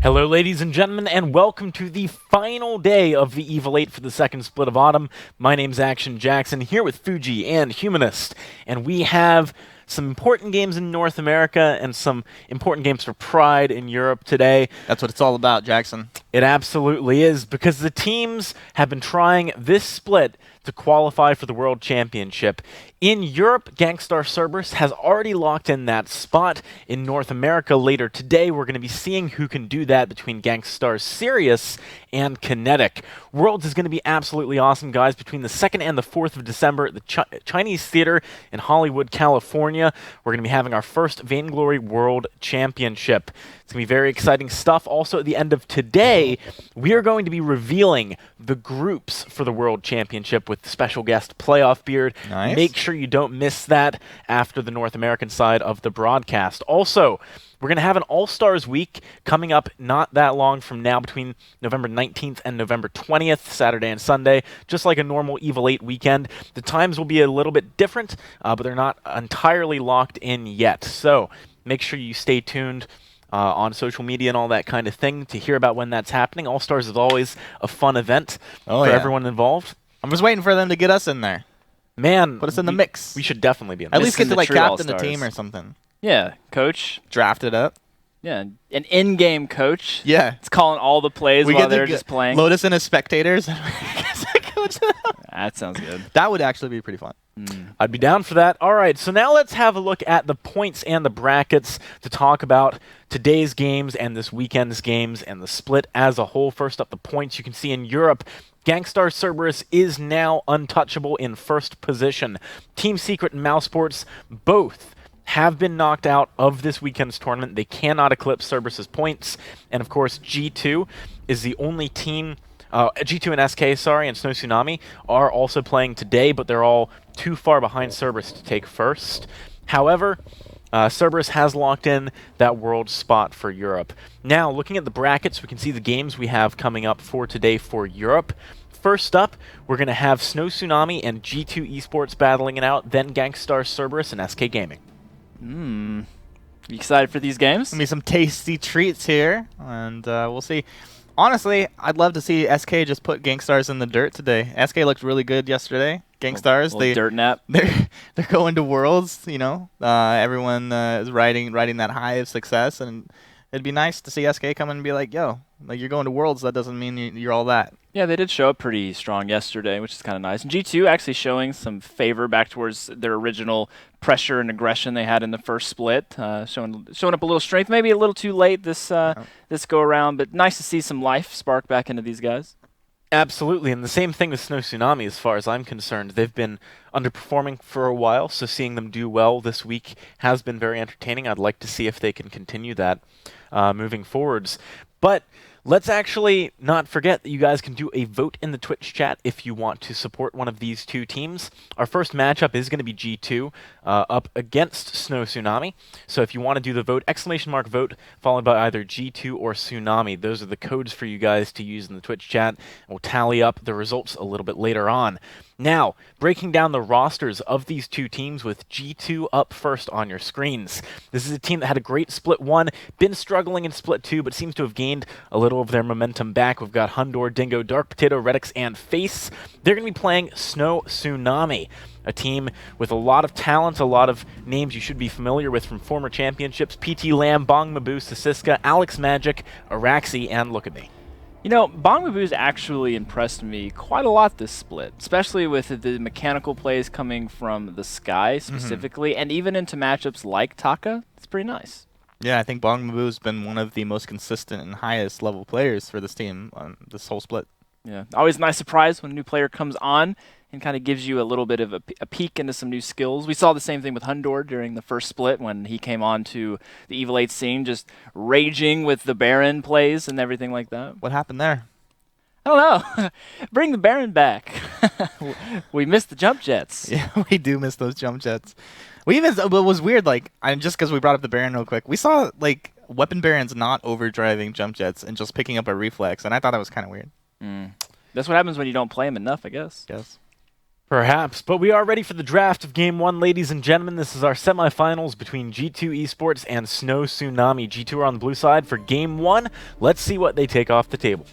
Hello, ladies and gentlemen, and welcome to the final day of the Evil 8 for the second split of autumn. My name's Action Jackson, here with Fuji and Humanist, and we have some important games in North America and some important games for Pride in Europe today. That's what it's all about, Jackson. It absolutely is, because the teams have been trying this split to qualify for the World Championship. In Europe, Gangstar Cerberus has already locked in that spot. In North America later today, we're going to be seeing who can do that between Gangstar Sirius and Kinetic. Worlds is going to be absolutely awesome, guys. Between the 2nd and the 4th of December at the Chinese Theater in Hollywood, California, we're going to be having our first Vainglory World Championship. It's going to be very exciting stuff. Also, at the end of today, we are going to be revealing the groups for the World Championship with special guest Playoff Beard. Nice. Make sure you don't miss that after the North American side of the broadcast. Also, we're going to have an All-Stars week coming up not that long from now, between November 19th and November 20th, Saturday and Sunday, just like a normal Evil 8 weekend. The times will be a little bit different, but they're not entirely locked in yet. So make sure you stay tuned on social media and all that kind of thing to hear about when that's happening. All-Stars is always a fun event for everyone involved. I'm just waiting for them to get us in there. Man, put us in the mix. We should definitely be in At the least mix. get to like captain the team or something. Yeah, coach. Draft it up. Yeah, an in-game coach. Yeah. It's calling all the plays while they're just playing. Load us in as spectators. That sounds good. That would actually be pretty fun. I'd be down for that. All right, so now let's have a look at the points and the brackets to talk about today's games and this weekend's games and the split as a whole. First up, the points. You can see in Europe, Gangstar Cerberus is now untouchable in first position. Team Secret and Mousesports both have been knocked out of this weekend's tournament. They cannot eclipse Cerberus's points. And of course, G2 is the only team, G2 and SK, sorry, and Snow Tsunami are also playing today, but they're all too far behind Cerberus to take first. However, Cerberus has locked in that world spot for Europe. Now, looking at the brackets, we can see the games we have coming up for today for Europe. First up, we're going to have Snow Tsunami and G2 Esports battling it out, then Gangstar Cerberus and SK Gaming. You excited for these games? Gonna be some tasty treats here, and we'll see. Honestly, I'd love to see SK just put Gangstars in the dirt today. SK looked really good yesterday. Gangstars, they dirt nap. They're going to Worlds. You know, everyone is riding that high of success, and it'd be nice to see SK come in and be like, "Yo, like you're going to Worlds. That doesn't mean you're all that." Yeah, they did show up pretty strong yesterday, which is kind of nice. And G2 actually showing some favor back towards their original pressure and aggression they had in the first split, showing up a little strength. Maybe a little too late this go around, but nice to see some life spark back into these guys. Absolutely, and the same thing with Snow Tsunami as far as I'm concerned. They've been underperforming for a while, so seeing them do well this week has been very entertaining. I'd like to see if they can continue that moving forwards. But let's actually not forget that you guys can do a vote in the Twitch chat if you want to support one of these two teams. Our first matchup is going to be G2 up against Snow Tsunami. So if you want to do the vote, !vote, followed by either G2 or Tsunami. Those are the codes for you guys to use in the Twitch chat. We'll tally up the results a little bit later on. Now, breaking down the rosters of these two teams with G2 up first on your screens. This is a team that had a great Split 1, been struggling in Split 2, but seems to have gained a little of their momentum back. We've got Hundor, Dingo, Dark Potato, Redix, and Face. They're going to be playing Snow Tsunami, a team with a lot of talent, a lot of names you should be familiar with from former championships. PT Lamb, Bong Mabu, Sasiska, Alex Magic, Araxi, and Look At Me. You know, Bong Mabu's actually impressed me quite a lot this split, especially with the mechanical plays coming from the sky specifically, and even into matchups like Taka. It's pretty nice. Yeah, I think Bong Mabu's been one of the most consistent and highest level players for this team on this whole split. Yeah, always a nice surprise when a new player comes on and kind of gives you a little bit of a peek into some new skills. We saw the same thing with Hundor during the first split when he came on to the Evil 8 scene, just raging with the Baron plays and everything like that. What happened there? I don't know. Bring the Baron back. We missed the jump jets. Yeah, we do miss those jump jets. We even, it was weird, like, just because we brought up the Baron real quick, we saw, like, Weapon Barons not overdriving jump jets and just picking up a reflex, and I thought that was kind of weird. That's what happens when you don't play him enough, I guess. Yes. Perhaps, but we are ready for the draft of Game 1, ladies and gentlemen. This is our semifinals between G2 Esports and Snow Tsunami. G2 are on the blue side for Game 1. Let's see what they take off the table.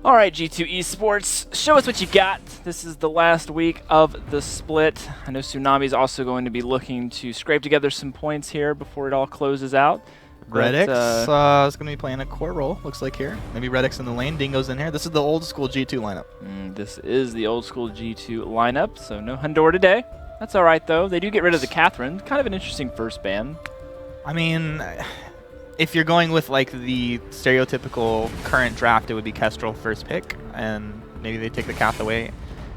All right, G2 Esports, show us what you got. This is the last week of the split. I know Tsunami is also going to be looking to scrape together some points here before it all closes out. Redix is going to be playing a core role, looks like here. Maybe Redix in the lane, Dingo's in here. This is the old school G2 lineup. This is the old school G2 lineup, so no Hundor today. That's all right, though. They do get rid of the Catherine. Kind of an interesting first ban. I mean, if you're going with like the stereotypical current draft, it would be Kestrel first pick, and maybe they take the Cath away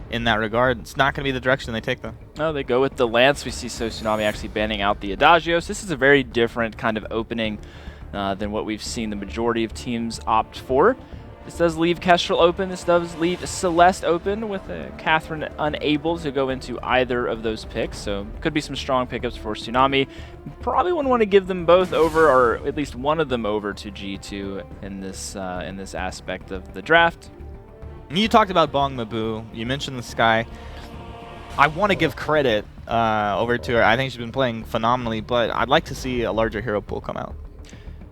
in that regard. It's not going to be the direction they take, though. No, they go with the Lance. We see Tsunami actually banning out the Adagios. This is a very different kind of opening than what we've seen the majority of teams opt for. This does leave Kestrel open. This does leave Celeste open with Catherine unable to go into either of those picks. So could be some strong pickups for Tsunami. Probably wouldn't want to give them both over, or at least one of them over to G2 in this aspect of the draft. You talked about Bong Mabu. You mentioned the Sky. I want to give credit over to her. I think she's been playing phenomenally, but I'd like to see a larger hero pool come out.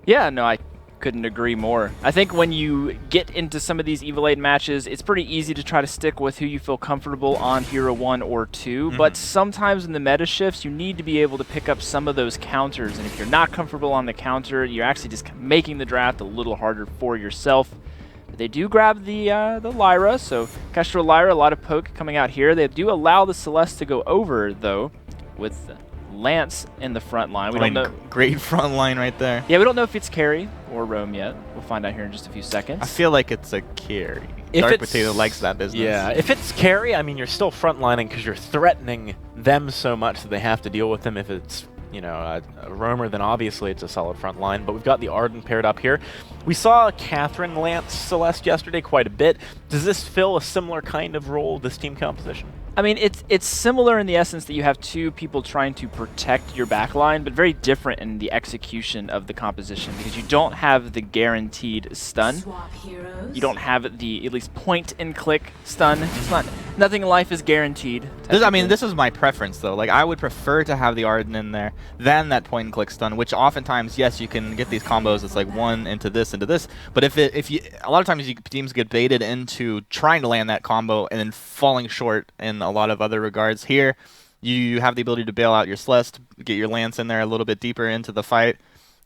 Yeah, no, I couldn't agree more. I think when you get into some of these Evil 8 matches, it's pretty easy to try to stick with who you feel comfortable on Hero 1 or 2, but sometimes in the meta shifts, you need to be able to pick up some of those counters, and if you're not comfortable on the counter, you're actually just making the draft a little harder for yourself. They do grab the Lyra, so Kestrel Lyra, a lot of poke coming out here. They do allow the Celeste to go over, though, with Lance in the front line. We don't know. Great front line right there. Yeah, we don't know if it's carry or roam yet. We'll find out here in just a few seconds. I feel like it's a carry. If Dark it's, Potato likes that business. Yeah, if it's carry, I mean, you're still frontlining because you're threatening them so much that they have to deal with them. If it's, you know, a roamer, then obviously it's a solid front line. But we've got the Arden paired up here. We saw Catherine Lance Celeste yesterday quite a bit. Does this fill a similar kind of role, this team composition? I mean, it's similar in the essence that you have two people trying to protect your backline, but very different in the execution of the composition because you don't have the guaranteed stun. You don't have the at least point and click stun. It's not nothing in life is guaranteed. I mean, this is my preference though. Like, I would prefer to have the Arden in there than that point and click stun, which oftentimes, yes, you can get these combos. It's like one into this, but if you a lot of times teams get baited into trying to land that combo and then falling short in a lot of other regards. Here, you have the ability to bail out your Celeste, get your Lance in there a little bit deeper into the fight.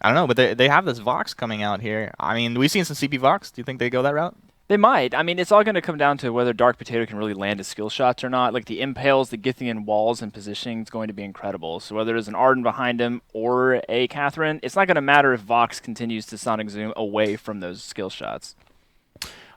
I don't know, but they have this Vox coming out here. I mean, we've seen some CP Vox. Do you think they go that route? They might. I mean, it's all going to come down to whether Dark Potato can really land his skill shots or not. Like the impales, the Githian walls, and positioning is going to be incredible. So whether there's an Arden behind him or a Catherine, it's not going to matter if Vox continues to Sonic Zoom away from those skill shots.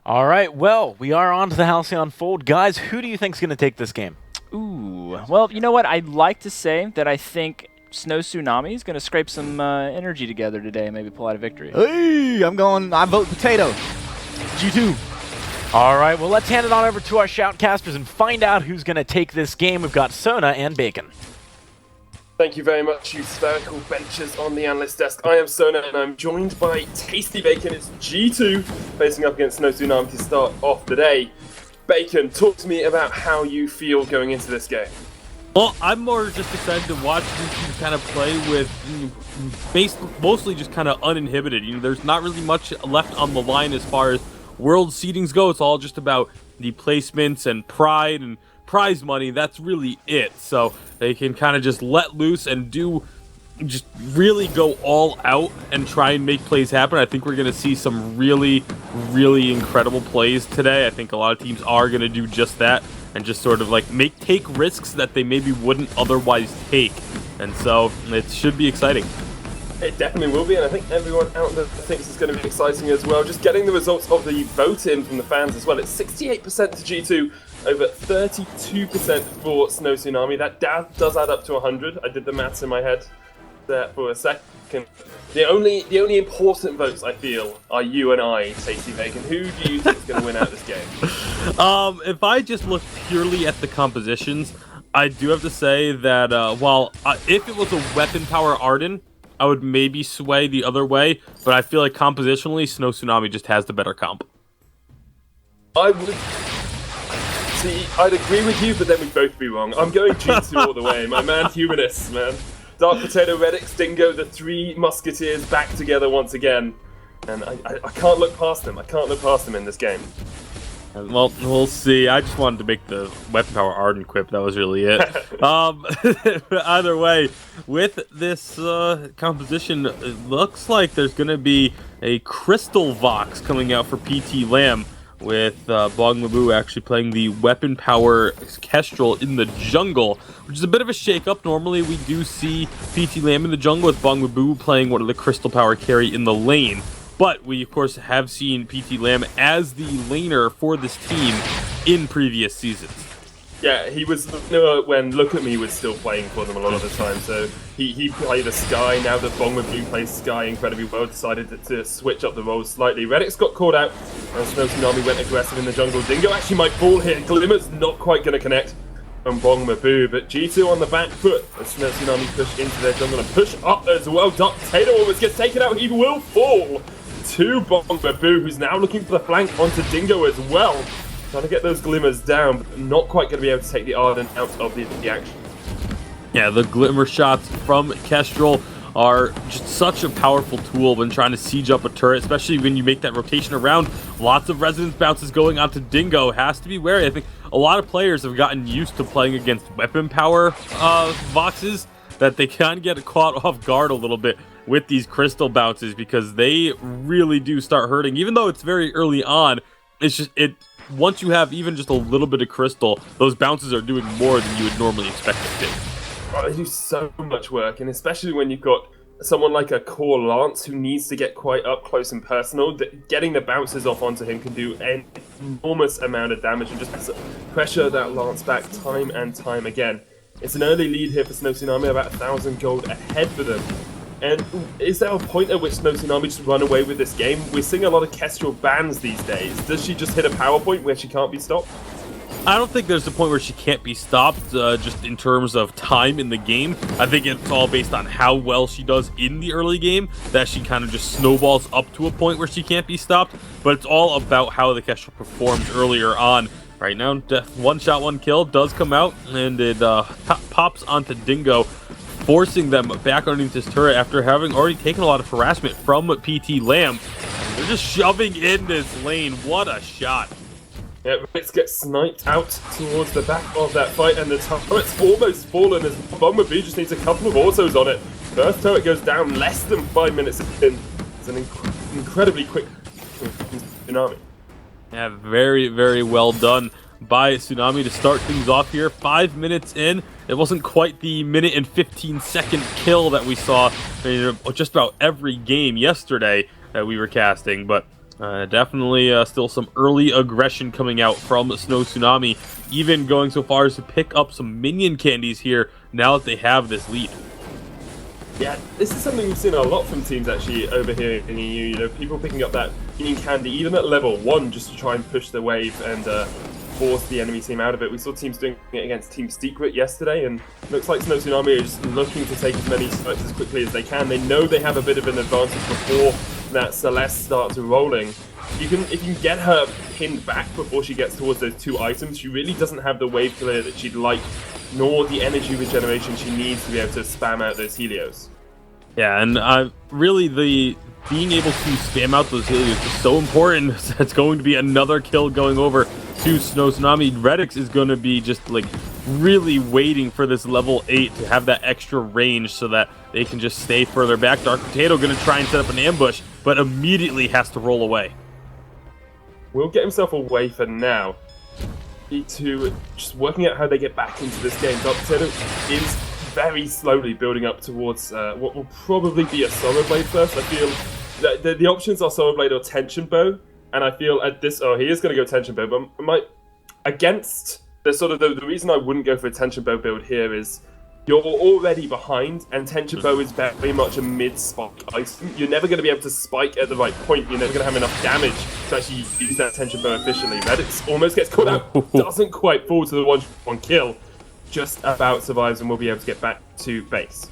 All right, well, we are on to the Halcyon Fold. Guys, who do you think is going to take this game? Ooh, well, you know what? I'd like to say that I think Snow Tsunami is going to scrape some energy together today and maybe pull out a victory. Hey, I vote Potato. G2. All right, well, let's hand it on over to our shoutcasters and find out who's going to take this game. We've got Sona and Bacon. Thank you very much, you spherical benchers on the analyst desk. I am Sona, and I'm joined by Tasty Bacon. It's G2 facing up against Snow Tsunami to start off the day. Bacon, talk to me about how you feel going into this game. Well, I'm more just excited to watch these two kind of play with mostly just kind of uninhibited. You know, there's not really much left on the line as far as world seedings go. It's all just about the placements and pride and prize money. That's really it. So they can kind of just let loose and just really go all out and try and make plays happen. I think we're going to see some really, really incredible plays today. I think a lot of teams are going to do just that and just sort of like take risks that they maybe wouldn't otherwise take. And so it should be exciting. It definitely will be, and I think everyone out there thinks it's going to be exciting as well. Just getting the results of the vote in from the fans as well. It's 68% to G2, over 32% for Snow Tsunami. That does add up to 100. I did the maths in my head there for a second. The only important votes, I feel, are you and I, Tasty Bacon. Who do you think is going to win out this game? If I just look purely at the compositions, I do have to say that if it was a weapon power Arden, I would maybe sway the other way, but I feel like compositionally, Snow Tsunami just has the better comp. I would See, I'd agree with you, but then we'd both be wrong. I'm going G2 all the way. My man, Humanist, man. Dark Potato, Redix, Dingo, the three Musketeers back together once again. And I can't look past them. I can't look past them in this game. Well, we'll see. I just wanted to make the weapon power Arden quip. That was really it. Either way, with this composition, it looks like there's going to be a Crystal Vox coming out for PT Lamb, with Bong Mabu actually playing the weapon power Kestrel in the jungle, which is a bit of a shake-up. Normally, we do see PT Lamb in the jungle with Bong Mabu playing one of the Crystal Power carry in the lane. But we, of course, have seen PT Lamb as the laner for this team in previous seasons. Yeah, he was when Look At Me was still playing for them a lot of the time. So he played a Sky. Now that Bongma plays Sky incredibly well, decided to switch up the roles slightly. Redix got caught out, and Tsunami went aggressive in the jungle. Dingo actually might fall here. Glimmer's not quite going to connect on Bongma, but G2 on the back foot. As Tsunami push into their jungle and push up as well. Dark Potato almost gets taken out. He will fall to Bongma, who's now looking for the flank onto Dingo as well. Trying to get those Glimmers down, but not quite going to be able to take the Arden out of the action. Yeah, the Glimmer shots from Kestrel are just such a powerful tool when trying to siege up a turret, especially when you make that rotation around. Lots of resonance bounces going onto Dingo. Has to be wary. I think a lot of players have gotten used to playing against weapon power Voxes, that they can get caught off guard a little bit with these crystal bounces, because they really do start hurting. Even though it's very early on, it's just once you have even just a little bit of crystal, those bounces are doing more than you would normally expect them to. Oh, they do so much work, and especially when you've got someone like a core Lance who needs to get quite up close and personal, getting the bounces off onto him can do an enormous amount of damage and just pressure that Lance back time and time again. It's an early lead here for Snow Tsunami, about 1,000 gold ahead for them. And is there a point at which Snow Tsunami just run away with this game? We're seeing a lot of Kestrel bans these days. Does she just hit a power point where she can't be stopped? I don't think there's a point where she can't be stopped, just in terms of time in the game. I think it's all based on how well she does in the early game, that she kind of just snowballs up to a point where she can't be stopped. But it's all about how the Kestrel performed earlier on. Right now, one shot, one kill does come out, and it pops onto Dingo, forcing them back underneath this turret after having already taken a lot of harassment from PT Lamb. They're just shoving in this lane. What a shot. Yeah, Ritz gets sniped out towards the back of that fight, and the turret's almost fallen as Bongma just needs a couple of autos on it. First turret goes down less than 5 minutes in. It's an incredibly quick Tsunami. Yeah, very, very well done by Tsunami to start things off here. 5 minutes in. It wasn't quite the minute and 15-second kill that we saw in just about every game yesterday that we were casting, but definitely still some early aggression coming out from Snow Tsunami, even going so far as to pick up some minion candies here now that they have this lead. Yeah, this is something we've seen a lot from teams actually over here in EU. You know, people picking up that minion candy even at level 1 just to try and push the wave and force the enemy team out of it. We saw teams doing it against Team Secret yesterday, and looks like Snow Tsunami is looking to take as many strikes as quickly as they can. They know they have a bit of an advantage before that Celeste starts rolling. If you can get her pinned back before she gets towards those 2 items, she really doesn't have the wave clear that she'd like, nor the energy regeneration she needs to be able to spam out those Helios. Yeah, and really the being able to spam out those Helios is so important. It's going to be another kill going over to Snow Tsunami. Redix is going to be just like really waiting for this level 8 to have that extra range so that they can just stay further back. Dark Potato going to try and set up an ambush, but immediately has to roll away. Will get himself away for now. E2 just working out how they get back into this game. Dark Potato is very slowly building up towards what will probably be a Sorrow Blade first. I feel that the options are Sorrow Blade or Tension Bow, and I feel at this, he is going to go Tension Bow, but against the reason I wouldn't go for a Tension Bow build here is you're already behind, and Tension Bow is very much a mid-spike item. You're never going to be able to spike at the right point. You're never going to have enough damage to actually use that Tension Bow efficiently. Redix almost gets caught out, doesn't quite fall to the one kill, just about survives, and will be able to get back to base.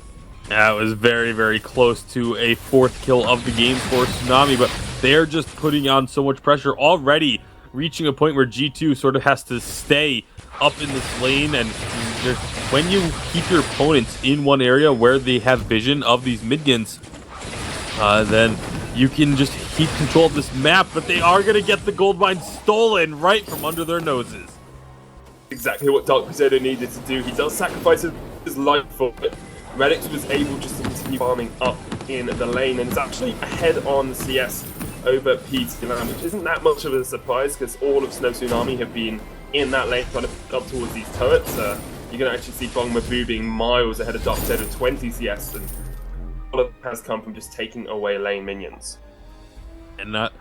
Yeah, it was very, very close to a 4th kill of the game for Tsunami, but they're just putting on so much pressure already. reaching a point where G2 sort of has to stay up in this lane, and when you keep your opponents in one area where they have vision of these minions, then you can just keep control of this map, but they are going to get the gold mine stolen right from under their noses. Exactly what Dark Crusader needed to do. He does sacrifice his life for it. Redix was able just to continue farming up in the lane, and is actually ahead on CS over PT Lamb, which isn't that much of a surprise because all of Snow Tsunami have been in that lane trying to up towards these turrets. You can actually see Bong Mabu being miles ahead of Dark Crusader 20 CS, and all of it has come from just taking away lane minions. And not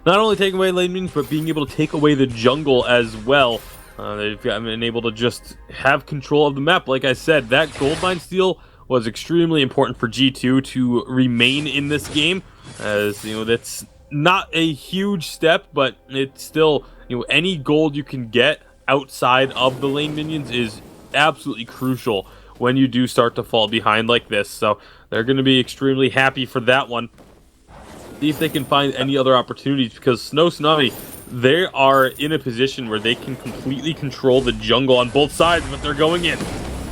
only taking away lane minions, but being able to take away the jungle as well. They've been able to just have control of the map. Like I said, that gold mine steal was extremely important for G2 to remain in this game, as you know, that's not a huge step, but it's still, you know, any gold you can get outside of the lane minions is absolutely crucial when you do start to fall behind like this. So they're going to be extremely happy for that one. See if they can find any other opportunities, because Snow Tsunami, they are in a position where they can completely control the jungle on both sides, but they're going in.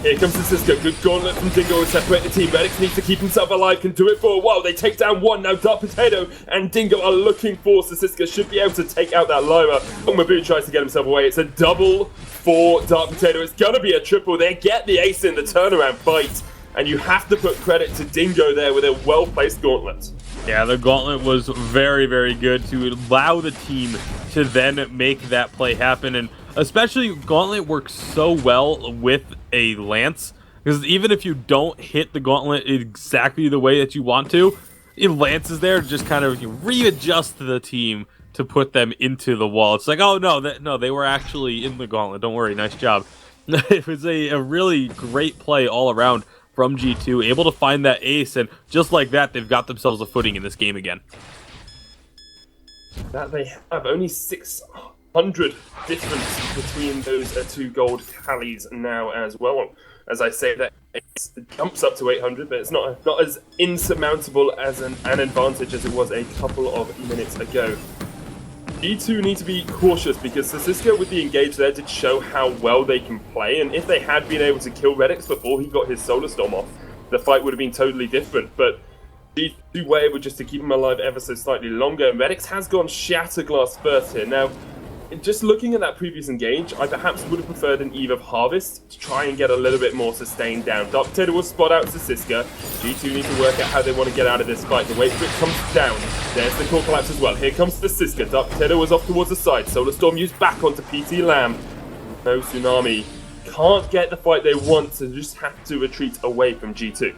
Here comes the Cisco. Good gauntlet from Dingo to separate the team. Redix needs to keep himself alive, can do it for a while. They take down one. Now Dark Potato and Dingo are looking for Cisco. Should be able to take out that Lyra. Mabu tries to get himself away. It's a double for Dark Potato. It's going to be a triple. They get the ace in the turnaround fight. And you have to put credit to Dingo there with a well-placed gauntlet. Yeah, the gauntlet was very, very good to allow the team to then make that play happen. And especially, gauntlet works so well with a lance, because even if you don't hit the gauntlet exactly the way that you want to, lance is there to just kind of readjust the team to put them into the wall. It's like, oh no, they were actually in the gauntlet. Don't worry, nice job. It was a really great play all around from G2, able to find that ace, and just like that, they've got themselves a footing in this game again. That they have only 600 difference between those two gold tallies now as well. As I say, that it jumps up to 800, but it's not as insurmountable as an advantage as it was a couple of minutes ago. G2 need to be cautious, because Cisco with the engage there did show how well they can play, and if they had been able to kill Redix before he got his Solar Storm off, the fight would have been totally different. But G2 were able just to keep him alive ever so slightly longer. Redix has gone Shatterglass first here. Now, just looking at that previous engage, I perhaps would have preferred an Eve of Harvest to try and get a little bit more sustained down. Dark Potato will spot out to Cisco. G2 need to work out how they want to get out of this fight. The wait for it comes down. There's the core collapse as well. Here comes the Cisco. Dark Potato was off towards the side. Solar Storm used back onto PT Lamb. No Tsunami. Can't get the fight they want, so just have to retreat away from G2.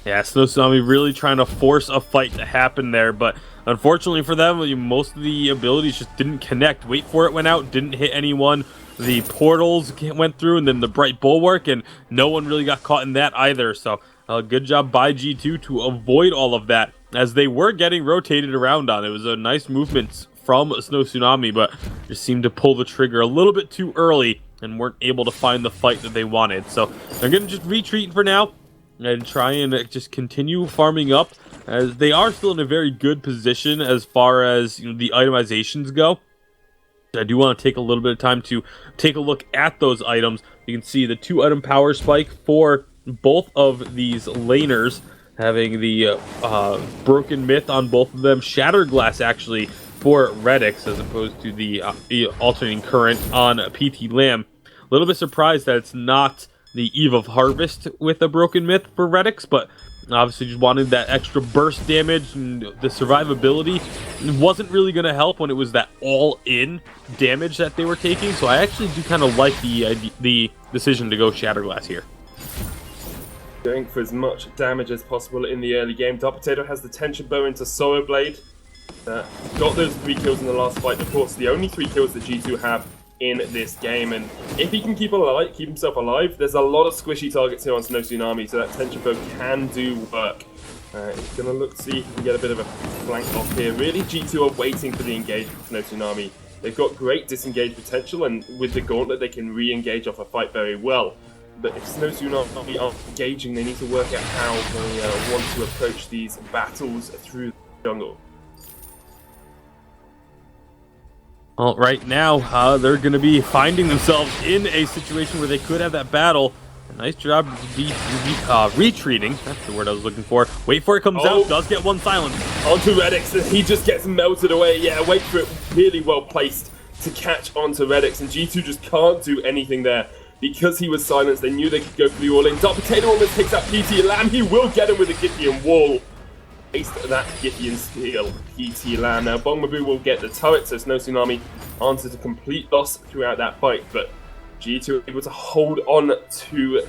Yeah, Snow Tsunami really trying to force a fight to happen there, but unfortunately for them, most of the abilities just didn't connect. Wait for it went out, didn't hit anyone. The portals went through, and then the Bright Bulwark, and no one really got caught in that either. So, good job by G2 to avoid all of that, as they were getting rotated around on. It was a nice movement from Snow Tsunami, but just seemed to pull the trigger a little bit too early and weren't able to find the fight that they wanted. So, they're going to just retreat for now and try and just continue farming up, as they are still in a very good position as far as the itemizations go. I do want to take a little bit of time to take a look at those items. You can see the 2-item power spike for both of these laners, having the Broken Myth on both of them, Shattered Glass actually for Redix, as opposed to the Alternating Current on PT Lamb. A little bit surprised that it's not the Eve of Harvest with a Broken Myth for Redix, but obviously just wanted that extra burst damage, and the survivability wasn't really going to help when it was that all-in damage that they were taking. So I actually do kind of like the decision to go Shatterglass here. Going for as much damage as possible in the early game. Dark Potato has the Tension Bow into Sorrow Blade. Got those 3 kills in the last fight. Of course, the only 3 kills that G2 have in this game, and if he can keep himself alive, there's a lot of squishy targets here on Snow Tsunami, so that Tension Bow can do work. He's going to look to see if he can get a bit of a flank off here. Really, G2 are waiting for the engage from Snow Tsunami. They've got great disengage potential, and with the gauntlet they can re-engage off a fight very well. But if Snow Tsunami are engaging, they need to work out how they want to approach these battles through the jungle. Well, right now, they're going to be finding themselves in a situation where they could have that battle. Nice job retreating. That's the word I was looking for. Wait for it, comes out, does get one silence. Onto Redix, and he just gets melted away. Yeah, wait for it, really well placed to catch onto Redix, and G2 just can't do anything there. Because he was silenced, they knew they could go for the all-in. Dark Potato almost takes out PT Lamb. He will get him with a Githian wall. Ace that Githian steal, PT Lamb. Now, Bongmabu will get the turret, so Snow Tsunami answers a complete loss throughout that fight, but G2 able to hold on to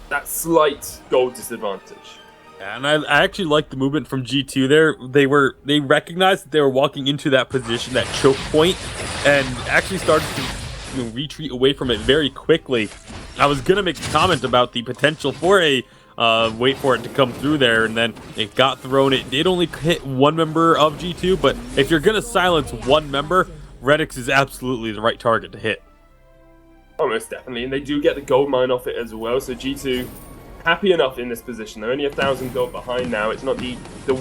that slight gold disadvantage. And I actually like the movement from G2 there. They recognized that they were walking into that position, that choke point, and actually started to retreat away from it very quickly. I was gonna make a comment about the potential for a wait for it to come through there, and then it got thrown. It did only hit one member of G2, but if you're gonna silence one member, Redix is absolutely the right target to hit. Almost definitely, and they do get the gold mine off it as well, so G2 happy enough in this position. They're only 1,000 gold behind now. It's not the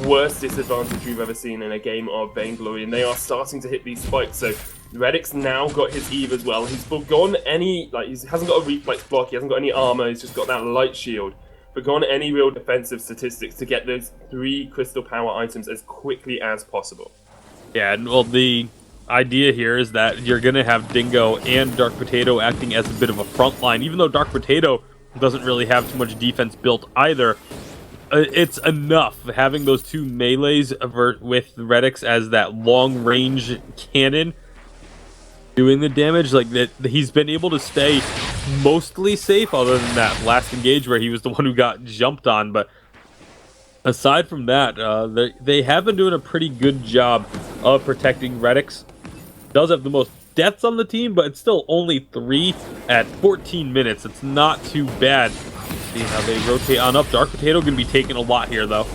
worst disadvantage we've ever seen in a game of Vainglory, and they are starting to hit these spikes. So Redix now got his Eve as well. He's forgone any, he hasn't got a reflex block, he hasn't got any armor, he's just got that light shield. Forgone any real defensive statistics to get those 3 crystal power items as quickly as possible. Yeah, well, the idea here is that you're going to have Dingo and Dark Potato acting as a bit of a front line. Even though Dark Potato doesn't really have too much defense built either, it's enough having those 2 melees with Redix as that long-range cannon doing the damage. Like that, he's been able to stay mostly safe other than that last engage where he was the one who got jumped on. But aside from that, they have been doing a pretty good job of protecting Redix. Does have the most deaths on the team, but it's still only 3 at 14 minutes. It's not too bad. See how they rotate on up. Dark Potato going to be taking a lot here, though.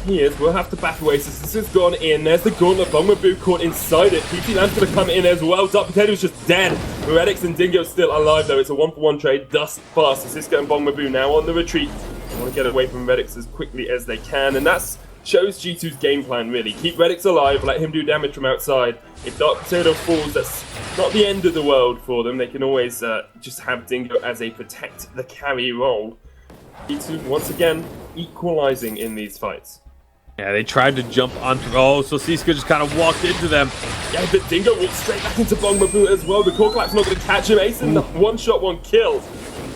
He is. We'll have to back away. So this has gone in. There's the gauntlet. Bongmabu caught inside it. PT Lamb's going to come in as well. Dark Potato's just dead. Redix and Dingo still alive, though. It's a 1-for-1 trade thus far. So Cisco and Bongmabu now on the retreat. They want to get away from Redix as quickly as they can. And that's shows G2's game plan, really. Keep Redix alive, let him do damage from outside. If Dark Potato falls, that's not the end of the world for them. They can always just have Dingo as a protect the carry role. G2, once again, equalizing in these fights. Yeah, they tried to jump onto... Oh, so Siska just kind of walked into them. Yeah, but Dingo walked straight back into Bongmabu as well. The core clap's not going to catch him. Ace in the one-shot, one kill.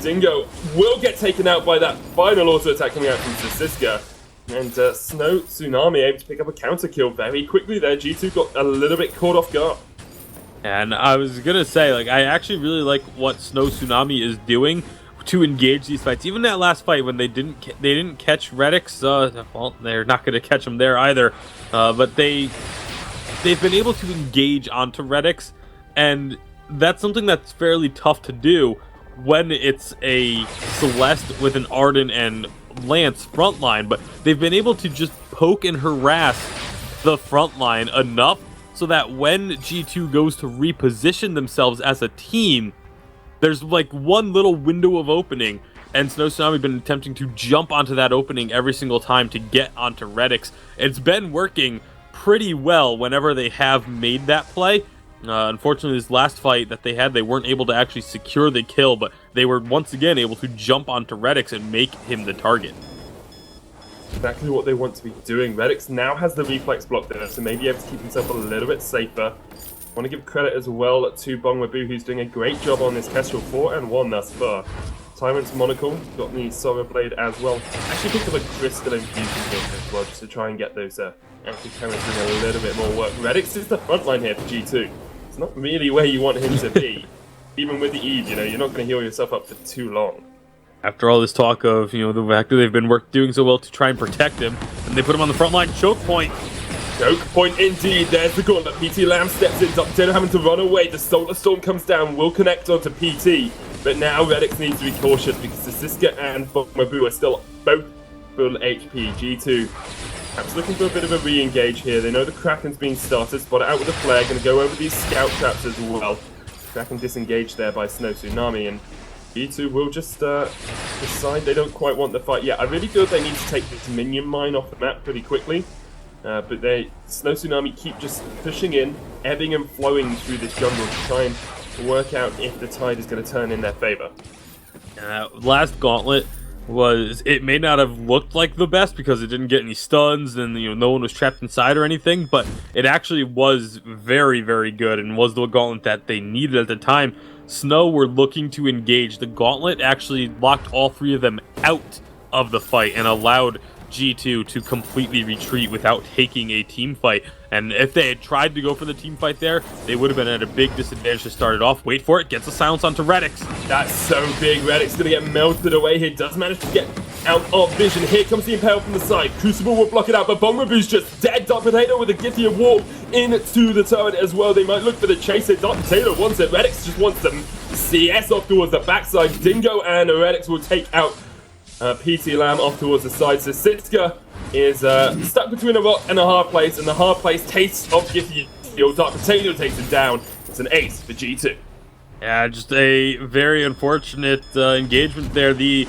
Dingo will get taken out by that final auto attack coming out from Siska. And Snow Tsunami able to pick up a counter kill very quickly there. G2 got a little bit caught off guard. And I was gonna say, like, I actually really like what Snow Tsunami is doing to engage these fights. Even that last fight when they didn't catch Redix, well, they're not gonna catch him there either. But they've been able to engage onto Redix, and that's something that's fairly tough to do when it's a Celeste with an Arden and Lance frontline, but they've been able to just poke and harass the frontline enough so that when G2 goes to reposition themselves as a team, there's like one little window of opening, and Snow Tsunami have been attempting to jump onto that opening every single time to get onto Redix. It's been working pretty well whenever they have made that play. Unfortunately, this last fight that they had, they weren't able to actually secure the kill, but they were once again able to jump onto Redix and make him the target. Exactly what they want to be doing. Redix now has the reflex block there, so maybe able to keep himself a little bit safer. I want to give credit as well to Bongmabu, who's doing a great job on this Kestrel 4-1 thus far. Tyrant's Monocle got the Sora Blade as well. Actually picked up a Crystal Infusion here as well, just to try and get those anti-cameras doing a little bit more work. Redix is the frontline here for G2. It's not really where you want him to be. Even with the Eve, you're not going to heal yourself up for too long. After all this talk of, the fact that they've been doing so well to try and protect him, and they put him on the front line, choke point. Choke point indeed. There's the gauntlet. PT Lamb steps in. Dark Potato having to run away. The Solar Storm comes down, will connect onto PT. But now Redix needs to be cautious because the Siska and Bongmabu are still both full HP. G2 perhaps looking for a bit of a re-engage here. They know the Kraken's being started. Spot it out with the flare. Going to go over these scout traps as well. Kraken disengaged there by Snow Tsunami, and G2 will just decide they don't quite want the fight yet. I really feel they need to take this minion mine off the map pretty quickly. but Snow Tsunami keep just pushing in, ebbing and flowing through this jungle to try and work out if the tide is going to turn in their favor. Last gauntlet it may not have looked like the best because it didn't get any stuns and no one was trapped inside or anything, but it actually was very, very good and was the gauntlet that they needed at the time. Snow were looking to engage. The gauntlet actually locked all three of them out of the fight and allowed G2 to completely retreat without taking a team fight. And if they had tried to go for the team fight there, they would have been at a big disadvantage to start it off. Wait for it, gets a silence onto Redix. That's so big. Redix going to get melted away here. Does manage to get out of vision. Here comes the Impale from the side. Crucible will block it out, but Bongmaboo's just dead. Dark Potato with a Githia wall into the turret as well. They might look for the chase here. Dark Potato wants it. Redix just wants them. CS off towards the backside. Dingo and Redix will take out PT Lamb off towards the side. So Siska is stuck between a rock and a hard place, and the hard place tastes of Githia. Dark Potato takes it down. It's an ace for G2. Yeah, just a very unfortunate engagement there. The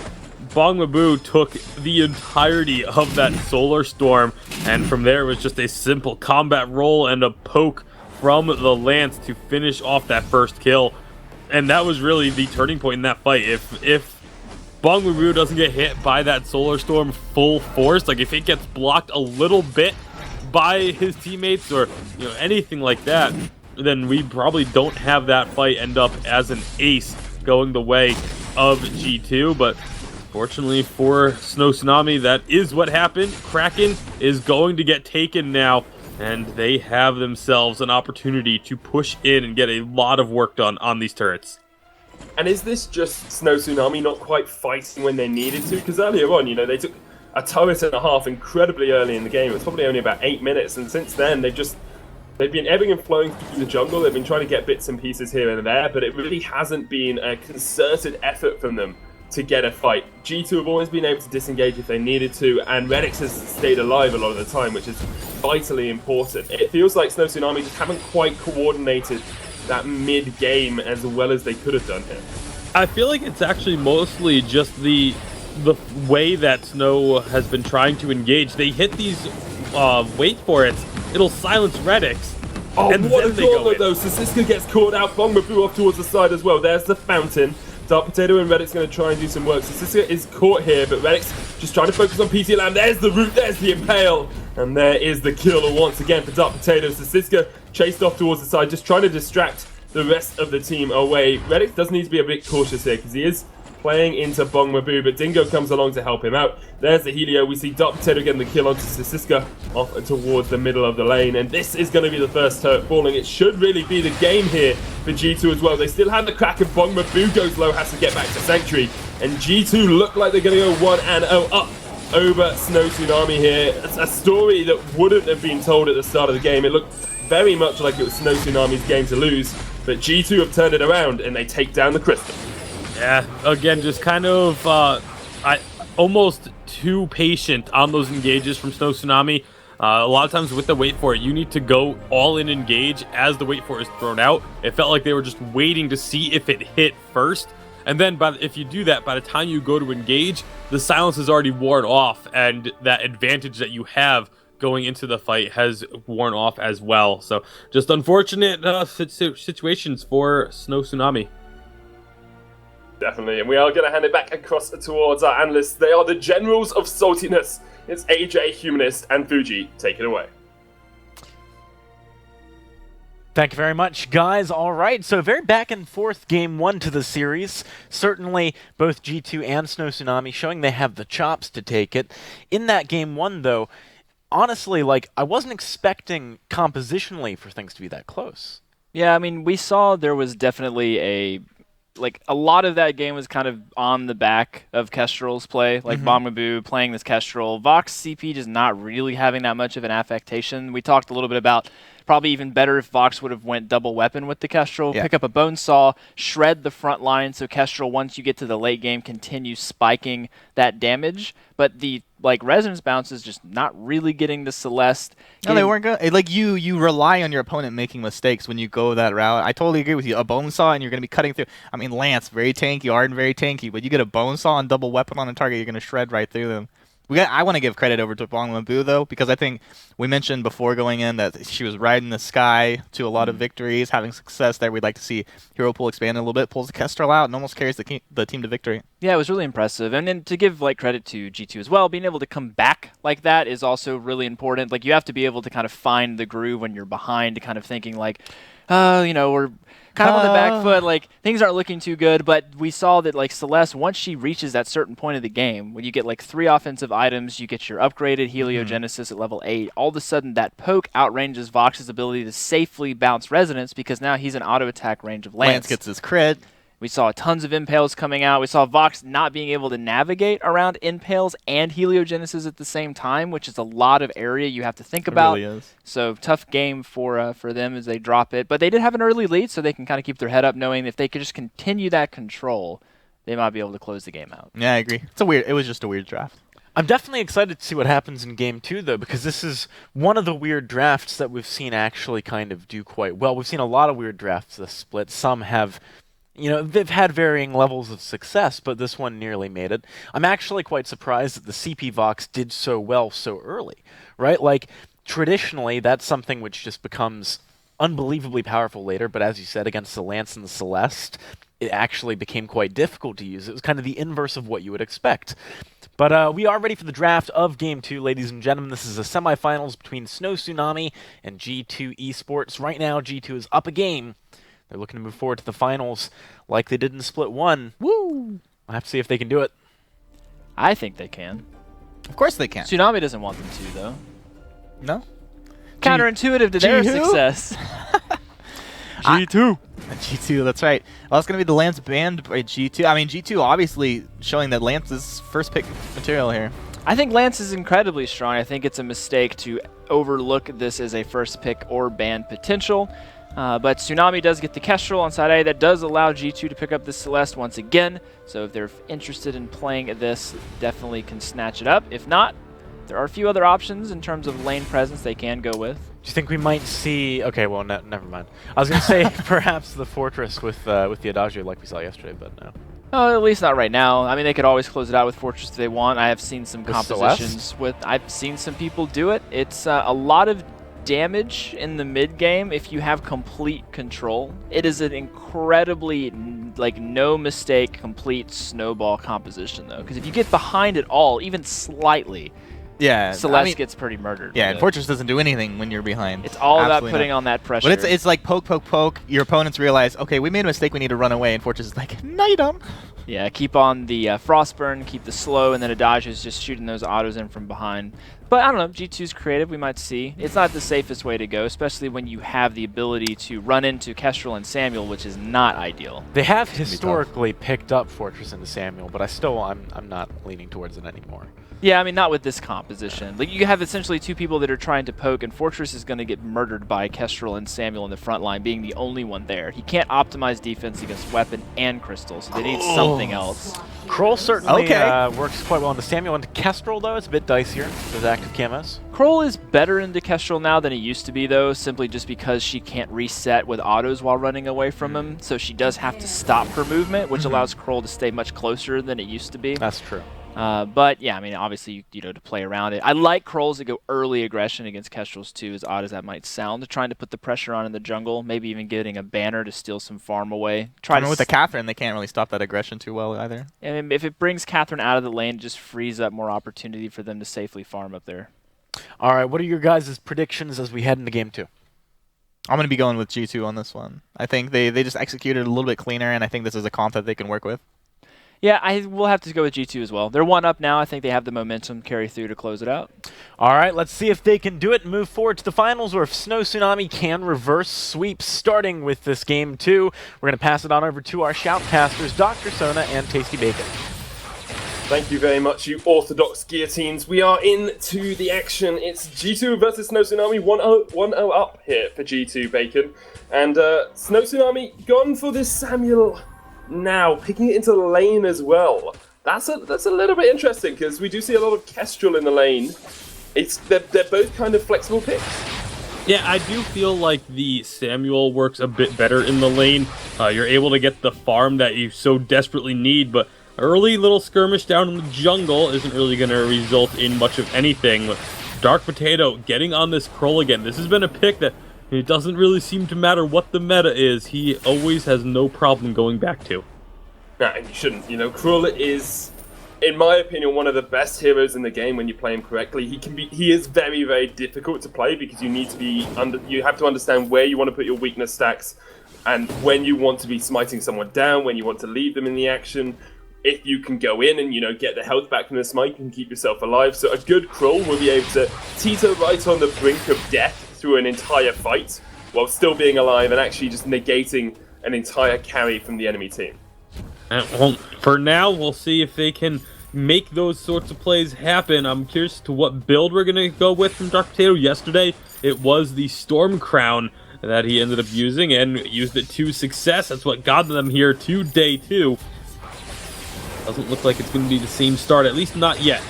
Bongmaboo took the entirety of that Solar Storm, and from there it was just a simple combat roll and a poke from the Lance to finish off that first kill. And that was really the turning point in that fight. If Bongmaboo doesn't get hit by that Solar Storm full force, like if it gets blocked a little bit by his teammates or anything like that, then we probably don't have that fight end up as an ace going the way of G2. But fortunately for Snow Tsunami, that is what happened. Kraken is going to get taken now, and they have themselves an opportunity to push in and get a lot of work done on these turrets. And is this just Snow Tsunami not quite fighting when they needed to? Because earlier on, they took a turret and a half incredibly early in the game. It was probably only about 8 minutes, and since then they've been ebbing and flowing through the jungle. They've been trying to get bits and pieces here and there, but it really hasn't been a concerted effort from them to get a fight. G2 have always been able to disengage if they needed to, and Redix has stayed alive a lot of the time, which is vitally important. It feels like Snow Tsunami just haven't quite coordinated that mid-game as well as they could have done here. I feel like it's actually mostly just the way that Snow has been trying to engage. They hit these wait for it, it'll silence Redix. Oh, and what a then they go gauntlet in. though. So Siska gets caught out, Bongmaboo off towards the side as well. There's the fountain. Dark Potato and Redix going to try and do some work. So Siska is caught here, but Redix just trying to focus on PT Lamb. There's the root, there's the Impale. And there is the kill once again for Dark Potato. So Siska chased off towards the side, just trying to distract the rest of the team away. Redix does need to be a bit cautious here because he is playing into Bongmaboo, but Dingo comes along to help him out. There's the Helio. We see Dark Potato getting the kill onto Siska off towards the middle of the lane, and this is going to be the first turret falling. It should really be the game here for G2 as well. They still have the crack, and Bongmaboo goes low, has to get back to Sanctuary, and G2 look like they're going to go 1-0 up over Snow Tsunami here. It's a story that wouldn't have been told at the start of the game. It looked very much like it was Snow Tsunami's game to lose, but G2 have turned it around, and they take down the Crystal. Yeah, again, just kind of almost too patient on those engages from Snow Tsunami. A lot of times with the wait for it, you need to go all in engage as the wait for it is thrown out. It felt like they were just waiting to see if it hit first. And then if you do that, by the time you go to engage, the silence is already worn off, and that advantage that you have going into the fight has worn off as well. So just unfortunate situations for Snow Tsunami. Definitely, and we are going to hand it back across towards our analysts. They are the generals of saltiness. It's AJ, Humanist, and Fuji. Take it away. Thank you very much, guys. All right, so very back and forth game one to the series. Certainly, both G2 and Snow Tsunami showing they have the chops to take it. In that game one, though, honestly, I wasn't expecting compositionally for things to be that close. Yeah, I mean, we saw there was definitely a lot of that game was kind of on the back of Kestrel's play, Bongmaboo playing this Kestrel. Vox CP just not really having that much of an affectation. We talked a little bit about probably even better if Vox would have went double weapon with the Kestrel, pick up a Bone Saw, shred the front line so Kestrel, once you get to the late game, continues spiking that damage. But the resonance bounce is just not really getting the Celeste. No, they weren't good. You rely on your opponent making mistakes when you go that route. I totally agree with you. A Bone Saw and you're going to be cutting through. I mean, Lance, very tanky, Arden, very tanky, but you get a Bone Saw and double weapon on a target, you're going to shred right through them. I want to give credit over to Vainglory though, because I think we mentioned before going in that she was riding the sky to a lot of victories, having success there. We'd like to see hero pool expand a little bit, pulls the Kestrel out, and almost carries the team to victory. Yeah, it was really impressive. And then to give like credit to G2 as well, being able to come back like that is also really important. Like you have to be able to kind of find the groove when you're behind, kind of thinking like, oh, you know, we're kind of on the back foot, like things aren't looking too good. But we saw that like Celeste, once she reaches that certain point of the game, when you get like 3 offensive items, you get your upgraded Heliogenesis at level 8, all of a sudden that poke outranges Vox's ability to safely bounce Resonance because now he's an auto attack range of Lance. Lance gets his crit. We saw tons of impales coming out. We saw Vox not being able to navigate around impales and heliogenesis at the same time, which is a lot of area you have to think about. It really is. So tough game for them as they drop it. But they did have an early lead, so they can kind of keep their head up, knowing if they could just continue that control, they might be able to close the game out. Yeah, I agree. It was just a weird draft. I'm definitely excited to see what happens in Game 2, though, because this is one of the weird drafts that we've seen actually kind of do quite well. We've seen a lot of weird drafts this split. Some have... they've had varying levels of success, but this one nearly made it. I'm actually quite surprised that the CP Vox did so well so early, right? Like, traditionally, that's something which just becomes unbelievably powerful later, but as you said, against the Lance and the Celeste, it actually became quite difficult to use. It was kind of the inverse of what you would expect. But we are ready for the draft of Game 2, ladies and gentlemen. This is the semifinals between Snow Tsunami and G2 Esports. Right now, G2 is up a game. They're looking to move forward to the finals like they did in Split 1. Woo! I'll have to see if they can do it. I think they can. Of course they can. Tsunami doesn't want them to, though. No? Counterintuitive to their G2? success. G2. G2, that's right. Well, it's going to be the Lance banned by G2. I mean, G2 obviously showing that Lance is first pick material here. I think Lance is incredibly strong. I think it's a mistake to overlook this as a first pick or ban potential. But Tsunami does get the Kestrel on side A. That does allow G2 to pick up the Celeste once again. So if they're interested in playing this, definitely can snatch it up. If not, there are a few other options in terms of lane presence they can go with. Do you think we might see... Okay, well, never mind. I was going to say perhaps the Fortress with the Adagio like we saw yesterday, but no. Oh, at least not right now. I mean, they could always close it out with Fortress if they want. I have seen some compositions with... I've seen some people do it. It's a lot of damage in the mid game if you have complete control. It is an incredibly no mistake complete snowball composition though, because if you get behind it all even slightly, Celeste gets pretty murdered. Yeah, and Fortress doesn't do anything when you're behind. It's all about putting on that pressure. But it's like poke, poke, poke. Your opponents realize, okay, we made a mistake, we need to run away, and Fortress is like, no, you don't. Yeah, keep on the Frostburn, keep the slow, and then Adagio is just shooting those autos in from behind. But I don't know, G2's creative, we might see. It's not the safest way to go, especially when you have the ability to run into Kestrel and Samuel, which is not ideal. They have historically picked up Fortress into Samuel, but I'm not leaning towards it anymore. Yeah, I mean, not with this composition. Like, you have essentially 2 people that are trying to poke, and Fortress is going to get murdered by Kestrel and Samuel in the front line, being the only one there. He can't optimize defense against Weapon and Crystal, so they need something else. Kroll certainly works quite well into Samuel. Into Kestrel, though, it's a bit dicier. Those active camos. Kroll is better into Kestrel now than he used to be, though, simply just because she can't reset with autos while running away from him, so she does have to stop her movement, which allows Kroll to stay much closer than it used to be. That's true. But yeah, I mean, obviously, to play around it. I like Krolls that go early aggression against Kestrels too, as odd as that might sound. They're trying to put the pressure on in the jungle, maybe even getting a banner to steal some farm away. With the Catherine, they can't really stop that aggression too well either. I mean, if it brings Catherine out of the lane, it just frees up more opportunity for them to safely farm up there. All right, what are your guys' predictions as we head into Game 2? I'm going to be going with G2 on this one. I think they just executed a little bit cleaner, and I think this is a comp that they can work with. Yeah, I will have to go with G2 as well. They're 1 up now. I think they have the momentum carry through to close it out. All right, let's see if they can do it and move forward to the finals, or if Snow Tsunami can reverse sweep starting with this Game 2. We're going to pass it on over to our shoutcasters, Dr. Sona and Tasty Bacon. Thank you very much, you orthodox guillotines. We are into the action. It's G2 versus Snow Tsunami, 1-0 up here for G2 Bacon. And Snow Tsunami gone for this Samuel now, picking it into the lane as well. That's a little bit interesting, because we do see a lot of Kestrel in the lane. They're both kind of flexible picks. Yeah, I do feel like the Samuel works a bit better in the lane. You're able to get the farm that you so desperately need, but early little skirmish down in the jungle isn't really going to result in much of anything. Dark Potato getting on this Kroll again. This has been a pick that it doesn't really seem to matter what the meta is. He always has no problem going back to. Nah, and you shouldn't. You know, Krull is, in my opinion, one of the best heroes in the game when you play him correctly. He is very, very difficult to play because you have to understand where you want to put your weakness stacks and when you want to be smiting someone down, when you want to leave them in the action. If you can go in and, get the health back from the smite, you can keep yourself alive. So a good Krull will be able to teeter right on the brink of death through an entire fight while still being alive and actually just negating an entire carry from the enemy team. Well, for now, we'll see if they can make those sorts of plays happen. I'm curious to what build we're going to go with from Dark Potato. Yesterday, it was the Storm Crown that he ended up using and used it to success. That's what got them here to day 2. Doesn't look like it's going to be the same start, at least not yet.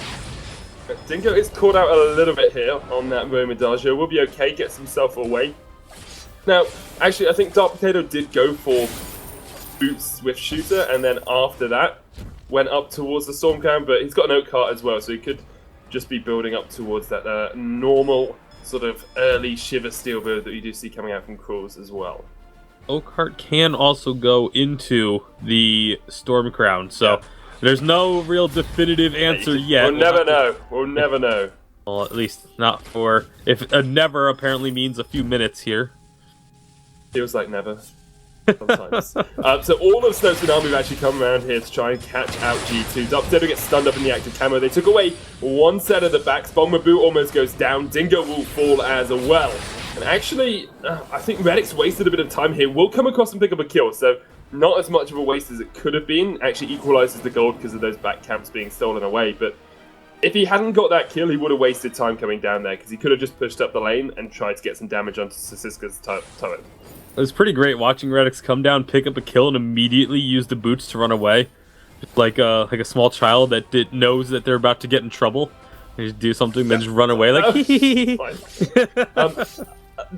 Dingo is caught out a little bit here on that Romidagio. Will be okay, gets himself away. Now, actually, I think Dark Potato did go for Boots Swift Shooter, and then after that, went up towards the Storm Crown, but he's got an Oak Cart as well, so he could just be building up towards that normal sort of early Shiver Steel build that you do see coming out from Krulls as well. Oakheart can also go into the Storm Crown, so there's no real definitive answer yet. We'll never know. We'll never know. Well, at least not for... If never apparently means a few minutes here. Feels like never. Sometimes. So all of Snow Tsunami have actually come around here to try and catch out G2. Dark Potato gets stunned up in the active camo. They took away one set of the backs. Bongmabu almost goes down. Dingo will fall as well. And actually, I think Redix wasted a bit of time here. Will come across and pick up a kill, so not as much of a waste as it could have been. Actually equalizes the gold because of those back camps being stolen away. But if he hadn't got that kill, he would have wasted time coming down there because he could have just pushed up the lane and tried to get some damage onto Sisiska's turret. It was pretty great watching Redix come down, pick up a kill, and immediately use the boots to run away. Just like a small child that knows that they're about to get in trouble. They just do something, then just run away like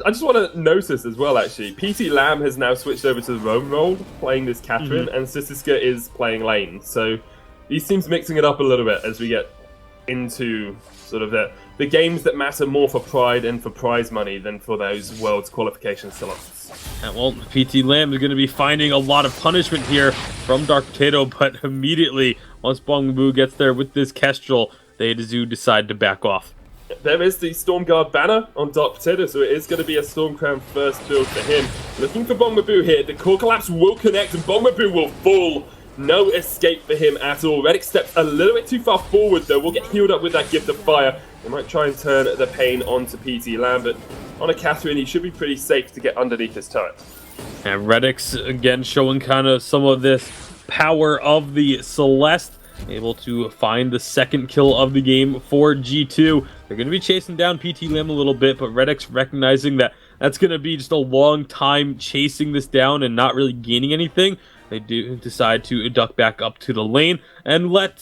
I just want to notice as well, actually, PT Lamb has now switched over to the roam role, playing this Catherine, and Sisiska is playing lane. So these teams mixing it up a little bit as we get into sort of the games that matter more for pride and for prize money than for those Worlds qualification slots. And well, PT Lamb is going to be finding a lot of punishment here from Dark Potato, but immediately, once Bongbu gets there with this Kestrel, they do decide to back off. There is the Stormguard banner on Dark Potato, so it is going to be a Storm Crown first build for him. Looking for Bongmabu here. The Core Collapse will connect and Bongmabu will fall. No escape for him at all. Reddick steps a little bit too far forward, though. We'll get healed up with that Gift of Fire. They might try and turn the pain onto PT Lamb, but on a Catherine, he should be pretty safe to get underneath his turret. And Redix, again, showing kind of some of this power of the Celeste. Able to find the second kill of the game for G2. They're going to be chasing down PT Lamb a little bit, but Redix recognizing that that's going to be just a long time chasing this down and not really gaining anything. They do decide to duck back up to the lane and let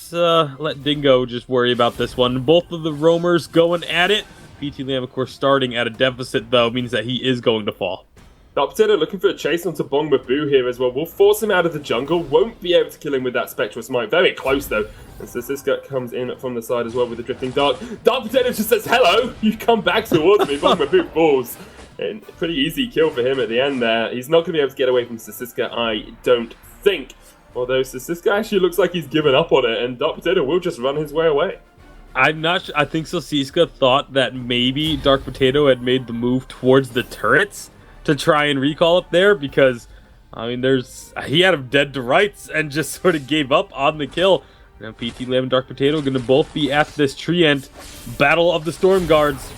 Dingo just worry about this one. Both of the roamers going at it. PT Lamb, of course, starting at a deficit, though, means that he is going to fall. Dark Potato looking for a chase onto Bongmabu here as well. Will force him out of the jungle. Won't be able to kill him with that Spectral Smite. Very close, though. And Sisiska comes in from the side as well with the Drifting Dark. Dark Potato just says, hello! You come back towards me. Bongmabu falls. And pretty easy kill for him at the end there. He's not going to be able to get away from Sisiska, I don't think. Although Sisiska actually looks like he's given up on it, and Dark Potato will just run his way away. I'm not sure. I think Sisiska thought that maybe Dark Potato had made the move towards the turrets to try and recall up there, because I mean he had him dead to rights and just sort of gave up on the kill. Now PT Lamb and Dark Potato are going to both be at this tree end battle of the Storm Guards.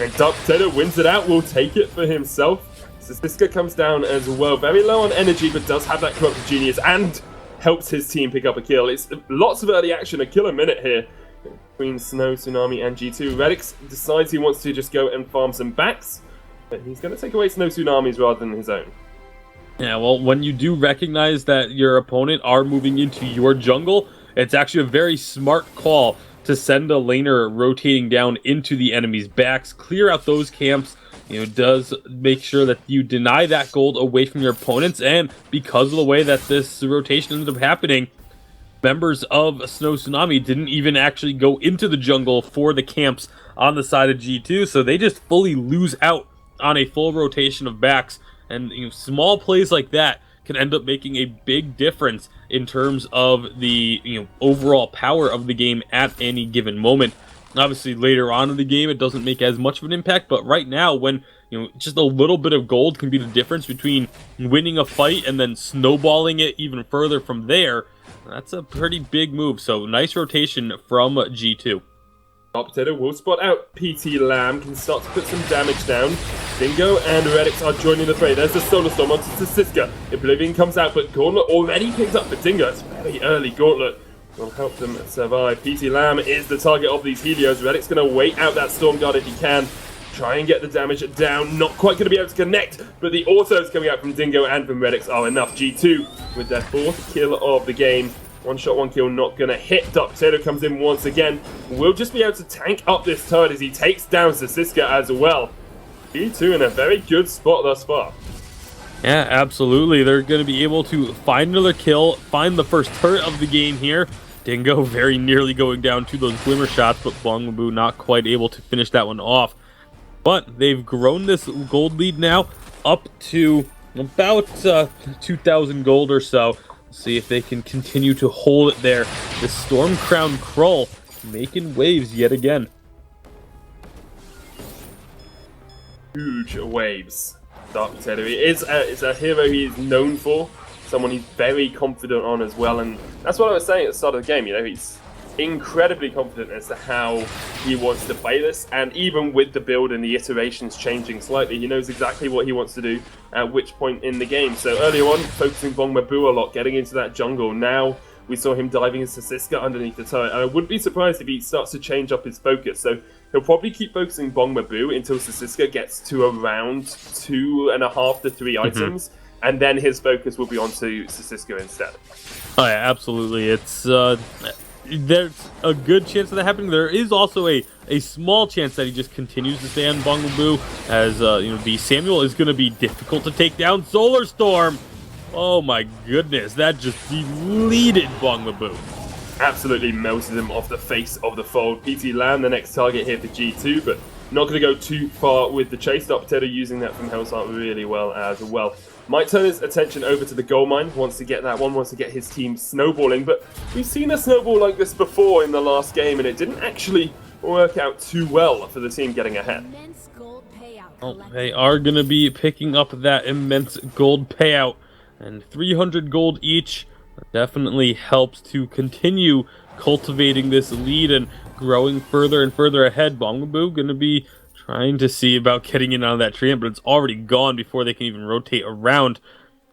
And Dark Potato wins it out, will take it for himself. Sisiska comes down as well, very low on energy, but does have that Corrupted Genius and helps his team pick up a kill. It's lots of early action, a kill a minute here between Snow, Tsunami, and G2. Redix decides he wants to just go and farm some backs, but he's going to take away Snow Tsunamis rather than his own. Yeah, well, when you do recognize that your opponent are moving into your jungle, it's actually a very smart call to send a laner rotating down into the enemy's backs, clear out those camps. Does make sure that you deny that gold away from your opponents, and because of the way that this rotation ended up happening, members of Snow Tsunami didn't even actually go into the jungle for the camps on the side of G2, so they just fully lose out on a full rotation of backs. And small plays like that can end up making a big difference in terms of the overall power of the game at any given moment. Obviously, later on in the game, it doesn't make as much of an impact, but right now, when just a little bit of gold can be the difference between winning a fight and then snowballing it even further from there, that's a pretty big move. So nice rotation from G2. Top Potato will spot out PT Lamb, can start to put some damage down. Dingo and Redix are joining the fray. There's the Solar Storm onto Siska. Oblivion comes out, but Gauntlet already picked up for Dingo. It's very early. Gauntlet will help them survive. PT Lamb is the target of these Helios. Redix going to wait out that Storm Guard if he can. Try and get the damage down. Not quite going to be able to connect, but the autos coming out from Dingo and from Redix are enough. G2 with their 4th kill of the game. One shot, one kill, not going to hit. Dark Potato comes in once again. Will just be able to tank up this turret as he takes down Siska as well. G2 in a very good spot thus far. Yeah, absolutely. They're going to be able to find another kill, find the first turret of the game here. Dingo very nearly going down to those glimmer shots, but Bongaboo not quite able to finish that one off. But they've grown this gold lead now up to about 2,000 gold or so. See if they can continue to hold it there. The Storm Crown Krull making waves yet again. Huge waves. Dark Potato is a hero he is known for. Someone he's very confident on as well. And that's what I was saying at the start of the game. He's incredibly confident as to how he wants to play this, and even with the build and the iterations changing slightly, he knows exactly what he wants to do at which point in the game. So earlier on, focusing Bongaboo a lot, getting into that jungle. Now we saw him diving into Siska underneath the turret, and I wouldn't be surprised if he starts to change up his focus. So he'll probably keep focusing Bongaboo until Siska gets to around 2.5 to 3 items, and then his focus will be onto Siska instead. Oh yeah, absolutely. It's there's a good chance of that happening. There is also a small chance that he just continues to stay on Bongaboo, as the Samuel is going to be difficult to take down. Solar Storm! Oh my goodness, that just deleted Bongaboo. Absolutely melted him off the face of the fold. PT Lamb, the next target here for G2, but not going to go too far with the chase. Dark Potato using that from Hellsart really well as well. Might turn his attention over to the gold mine, wants to get that one, wants to get his team snowballing, but we've seen a snowball like this before in the last game, and it didn't actually work out too well for the team getting ahead. Oh, they are going to be picking up that immense gold payout, and 300 gold each definitely helps to continue cultivating this lead and growing further and further ahead. Bongaboo going to be trying to see about getting in on that tree, but it's already gone before they can even rotate around.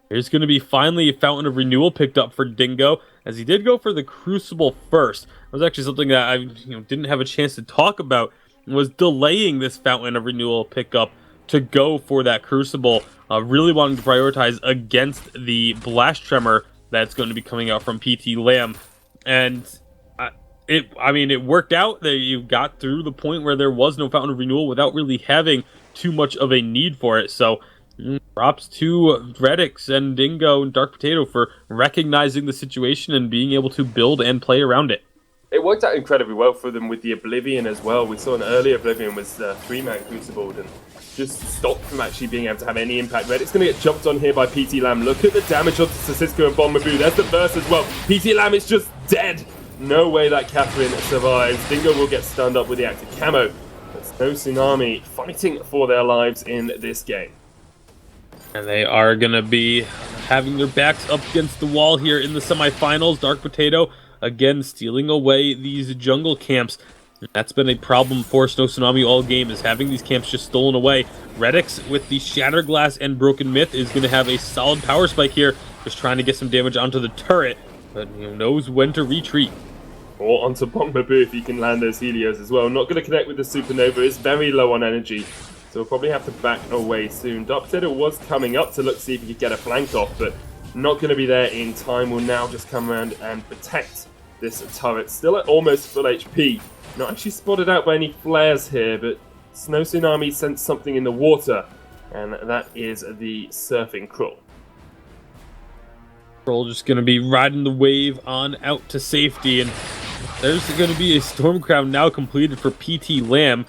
There's going to be finally a Fountain of Renewal picked up for Dingo, as he did go for the Crucible first. It was actually something that I didn't have a chance to talk about, was delaying this Fountain of Renewal pickup to go for that Crucible, really wanting to prioritize against the Blast Tremor that's going to be coming out from PT Lamb. And it worked out that you got through the point where there was no Fountain of Renewal without really having too much of a need for it. So props to Redix and Dingo and Dark Potato for recognizing the situation and being able to build and play around it. It worked out incredibly well for them with the Oblivion as well. We saw an early Oblivion was 3-man Crucible and just stopped from actually being able to have any impact. Redix going to get jumped on here by PT Lamb. Look at the damage onto Siska and Bongaboo. There's the burst as well. PT Lamb is just dead. No way that Catherine survives. Dingo will get stunned up with the active camo. There's no Tsunami fighting for their lives in this game. And they are going to be having their backs up against the wall here in the semifinals. Dark Potato, again, stealing away these jungle camps. That's been a problem for Snow Tsunami all game, is having these camps just stolen away. Redix with the Shatter Glass and Broken Myth is going to have a solid power spike here, just trying to get some damage onto the turret, but knows when to retreat. Or onto Bongaboo if he can land those Helios as well. Not going to connect with the Supernova, it's very low on energy, so we'll probably have to back away soon. Dark Potato was coming up to look see if he could get a flank off, but not going to be there in time. Will now just come around and protect this turret. Still at almost full HP. Not actually spotted out by any flares here, but Snow Tsunami sensed something in the water, and that is the Surfing Krull. Troll just going to be riding the wave on out to safety, and there's going to be a Storm Crown now completed for PT Lamb.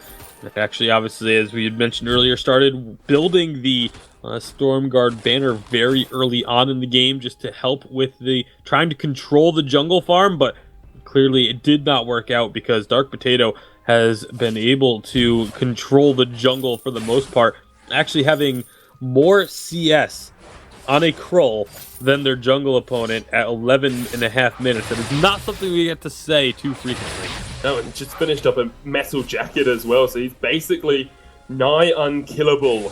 Actually, obviously, as we had mentioned earlier, started building the Storm Guard banner very early on in the game just to help with the trying to control the jungle farm, but clearly it did not work out because Dark Potato has been able to control the jungle for the most part, actually having more CS on a Krull than their jungle opponent at 11.5 minutes. That is not something we get to say too frequently. No, and just finished up a metal jacket as well, so he's basically nigh unkillable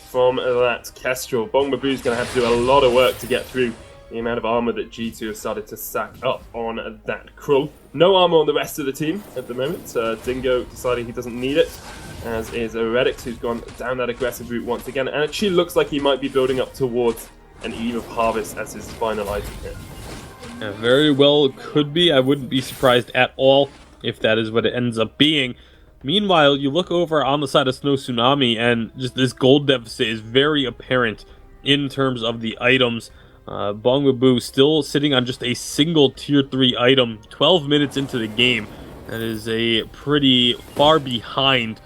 from that Kestrel. Bongbaboo's going to have to do a lot of work to get through the amount of armor that G2 has started to stack up on that Krull. No armor on the rest of the team at the moment. Dingo deciding he doesn't need it, as is Redix, who's gone down that aggressive route once again, and it actually looks like he might be building up towards an Eve of Harvest as his final item here. Yeah, very well could be. I wouldn't be surprised at all if that is what it ends up being. Meanwhile, you look over on the side of Snow Tsunami, and just this gold deficit is very apparent in terms of the items. Bongbaboo still sitting on just a single tier 3 item 12 minutes into the game. That is a pretty far behind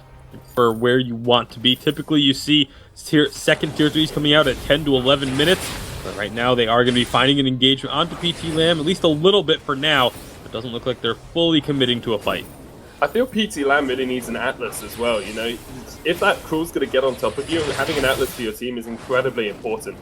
for where you want to be. Typically you see second tier 3s coming out at 10 to 11 minutes, but right now they are going to be finding an engagement onto PT Lamb, at least a little bit for now. It doesn't look like they're fully committing to a fight. I feel PT Lamb really needs an Atlas as well, you know. If that Krull's going to get on top of you, having an Atlas for your team is incredibly important.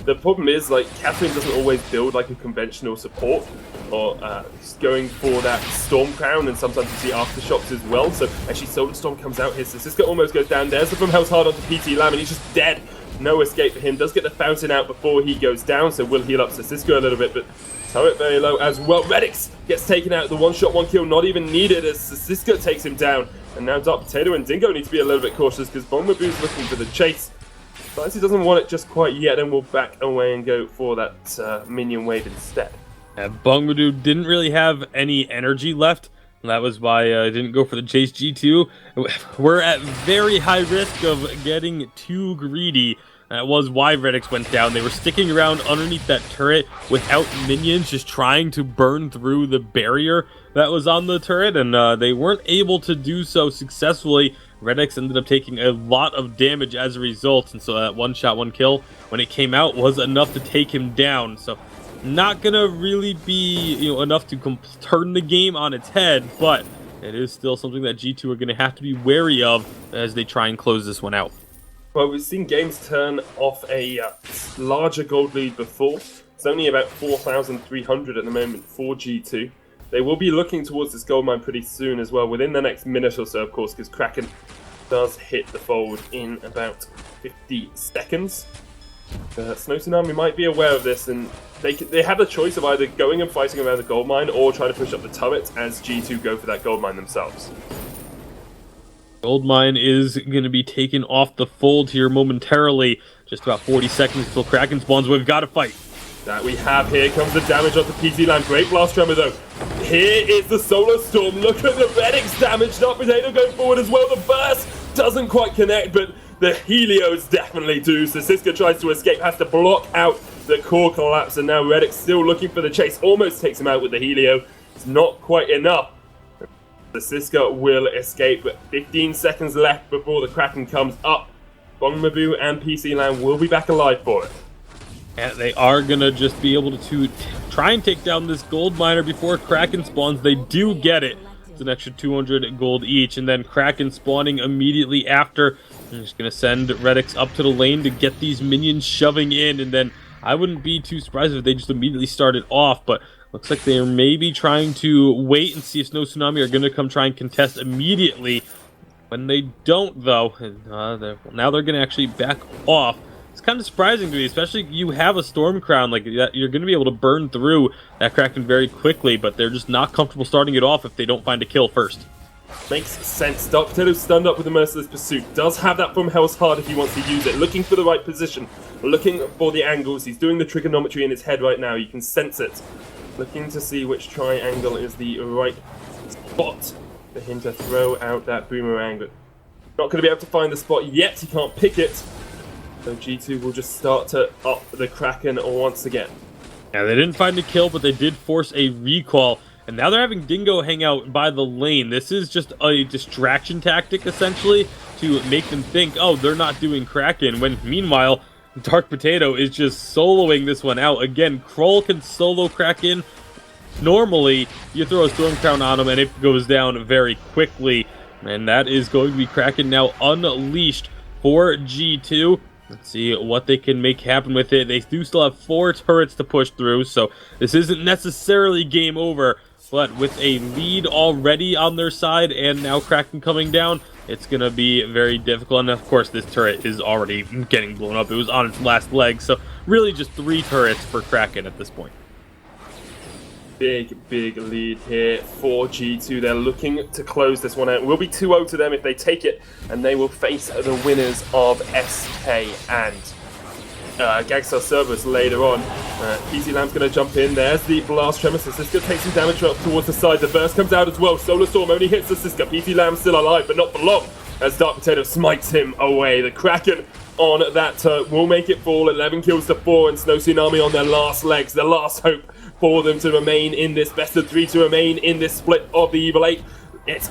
The problem is, like, Catherine doesn't always build like a conventional support, or just going for that Storm Crown, and sometimes you see aftershocks as well. So actually Solar Storm comes out here, so Cisco almost goes down. There's the from Hell's hard onto PT Lamb, and he's just dead. No escape for him. Does get the fountain out before he goes down, so will heal up Cisco a little bit, but turret very low as well. Redix gets taken out. The one-shot, one-kill not even needed as Cisco takes him down. And now Dark Potato and Dingo need to be a little bit cautious because Bongbaboo's looking for the chase. But he doesn't want it just quite yet, and will back away and go for that minion wave instead. Bongbaboo didn't really have any energy left. That was why I didn't go for the chase. G2, we're at very high risk of getting too greedy. That was why Redix went down. They were sticking around underneath that turret without minions, just trying to burn through the barrier that was on the turret, and they weren't able to do so successfully. Redix ended up taking a lot of damage as a result, and so that one shot, one kill, when it came out, was enough to take him down. So not gonna really be enough to turn the game on its head, but it is still something that G2 are gonna have to be wary of as they try and close this one out. Well, we've seen games turn off a larger gold lead before. It's only about 4,300 at the moment for G2. They will be looking towards this gold mine pretty soon as well, within the next minute or so, of course, because Kraken does hit the fold in about 50 seconds. Snow Tsunami might be aware of this, and they have the choice of either going and fighting around the gold mine or trying to push up the turret as G2 go for that gold mine themselves. Gold mine is going to be taken off the fold here momentarily. Just about 40 seconds until Kraken spawns. We've got to fight. That we have. Here comes the damage onto PT Land. Great blast tremor though. Here is the Solar Storm. Look at the Redix damage. Dark Potato going forward as well. The burst doesn't quite connect, but the Helios definitely do. So Cisco tries to escape, has to block out the core collapse, and now Redix still looking for the chase. Almost takes him out with the Helio. It's not quite enough. The Cisco will escape, but 15 seconds left before the Kraken comes up. Bongbaboo and PC Land will be back alive for it. And they are going to just be able to try and take down this gold miner before Kraken spawns. They do get it. It's an extra 200 gold each, and then Kraken spawning immediately after. I'm just going to send Redix up to the lane to get these minions shoving in, and then I wouldn't be too surprised if they just immediately started off, but looks like they're maybe trying to wait and see if Snow Tsunami are going to come try and contest immediately. When they don't, though, now they're going to actually back off. It's kind of surprising to me, especially you have a Storm Crown like that. You're going to be able to burn through that Kraken very quickly, but they're just not comfortable starting it off if they don't find a kill first. Makes sense. Dark Potato stunned up with the Merciless Pursuit. Does have that from Hell's Heart if he wants to use it. Looking for the right position. Looking for the angles. He's doing the trigonometry in his head right now. You can sense it. Looking to see which triangle is the right spot for him to throw out that boomerang. But not going to be able to find the spot yet. He can't pick it. So G2 will just start to up the Kraken once again. Yeah, they didn't find a kill, but they did force a recall. And now they're having Dingo hang out by the lane. This is just a distraction tactic, essentially, to make them think, oh, they're not doing Kraken, when meanwhile, Dark Potato is just soloing this one out. Again, Kroll can solo Kraken. Normally, you throw a Storm Crown on him and it goes down very quickly. And that is going to be Kraken now unleashed for G2. Let's see what they can make happen with it. They do still have 4 turrets to push through, so this isn't necessarily game over. But with a lead already on their side and now Kraken coming down, it's going to be very difficult. And of course, this turret is already getting blown up. It was on its last leg, so really just 3 turrets for Kraken at this point. Big lead here for G2. They're looking to close this one out. It will be 2-0 to them if they take it, and they will face the winners of SK and Gangstar Cerberus later on. PC Lamb's going to jump in. There's the blast tremor. So Siska takes some damage up towards the side. The burst comes out as well. Solar Storm only hits the Siska. PC Lamb's still alive, but not for long, as Dark Potato smites him away. The Kraken on that turret will make it fall. 11 kills to 4, and Snow Tsunami on their last legs. Their last hope for them to remain in this best of 3, to remain in this split of the Evil 8. It's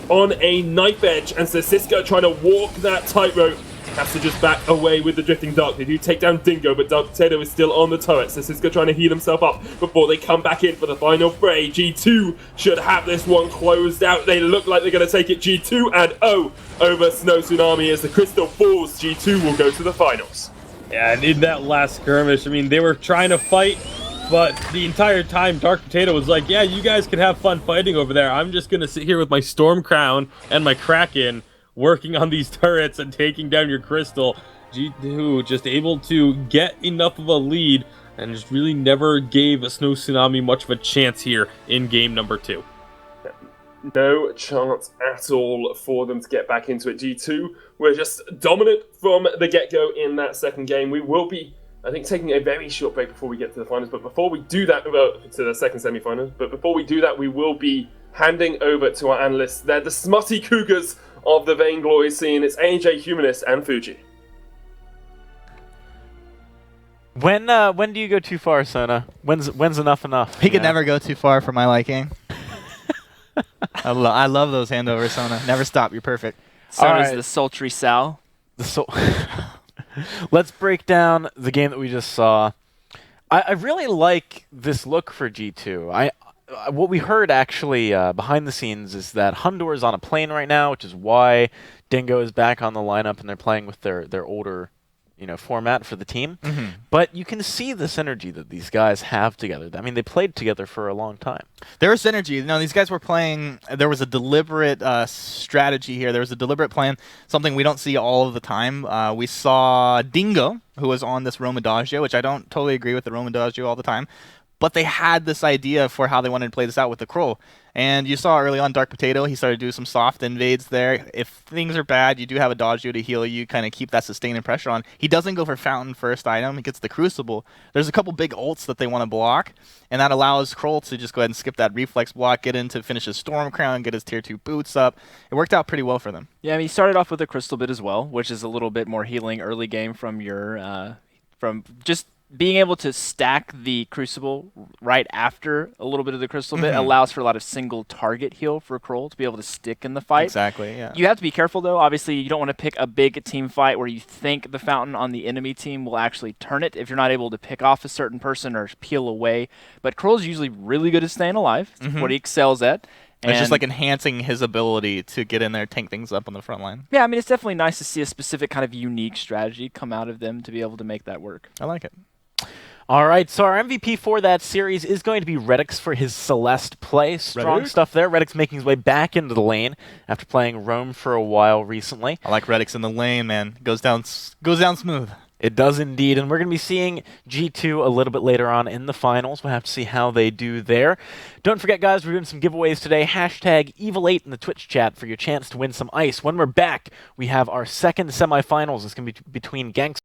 on a knife edge, and so Siska trying to walk that tightrope. Has to just back away with the Drifting Dark. They do take down Dingo, but Dark Potato is still on the turret, so Siska trying to heal himself up before they come back in for the final fray. G2 should have this one closed out. They look like they're going to take it G2 and 0 over Snow Tsunami. As the crystal falls, G2 will go to the finals. Yeah, and in that last skirmish, I mean, they were trying to fight, but the entire time Dark Potato was like, yeah, you guys can have fun fighting over there. I'm just going to sit here with my Storm Crown and my Kraken, working on these turrets and taking down your crystal. G2 just able to get enough of a lead and just really never gave Snow Tsunami much of a chance here in game number 2. No chance at all for them to get back into it. G2 were just dominant from the get-go in that second game. We will be, I think, taking a very short break before we get to the finals. But before we do that, to the second semi-finals, but before we do that, we will be handing over to our analysts. They're the smutty cougars of the Vainglory scene. It's AJ, Humanist, and Fuji. When do you go too far, Sona? When's enough? He could never go too far for my liking. I love those handovers, Sona. Never stop. You're perfect. Sona's right. the sultry Sal. Let's break down the game that we just saw. I really like this look for G2. What we heard actually behind the scenes is that Hundor is on a plane right now, which is why Dingo is back on the lineup and they're playing with their older, format for the team. Mm-hmm. But you can see the synergy that these guys have together. I mean, they played together for a long time. There was synergy. These guys were playing. There was a deliberate strategy here. There was a deliberate plan, something we don't see all of the time. We saw Dingo, who was on this Roam Adagio, which I don't totally agree with the Roam Adagio all the time. But they had this idea for how they wanted to play this out with the Kroll. And you saw early on Dark Potato, he started to do some soft invades there. If things are bad, you do have a Dodgeo to heal you, kind of keep that sustaining pressure on. He doesn't go for Fountain first item. He gets the Crucible. There's a couple big ults that they want to block, and that allows Kroll to just go ahead and skip that reflex block, get into finish his Storm Crown, get his tier 2 boots up. It worked out pretty well for them. Yeah, I mean, he started off with a Crystal Bit as well, which is a little bit more healing early game from your from just being able to stack the Crucible right after a little bit of the Crystal Bit allows for a lot of single target heal for Kroll to be able to stick in the fight. Exactly, yeah. You have to be careful, though. Obviously, you don't want to pick a big team fight where you think the Fountain on the enemy team will actually turn it if you're not able to pick off a certain person or peel away. But Kroll's usually really good at staying alive. It's what he excels at. And it's just like enhancing his ability to get in there, tank things up on the front line. Yeah, I mean, it's definitely nice to see a specific kind of unique strategy come out of them to be able to make that work. I like it. All right, so our MVP for that series is going to be Redix for his Celeste play. Strong stuff there. Redix making his way back into the lane after playing Roam for a while recently. I like Redix in the lane, man. Goes down smooth. It does indeed, and we're going to be seeing G2 a little bit later on in the finals. We'll have to see how they do there. Don't forget, guys, we're doing some giveaways today. Hashtag Evil8 in the Twitch chat for your chance to win some ice. When we're back, we have our second semifinals. It's going to be between Gangsta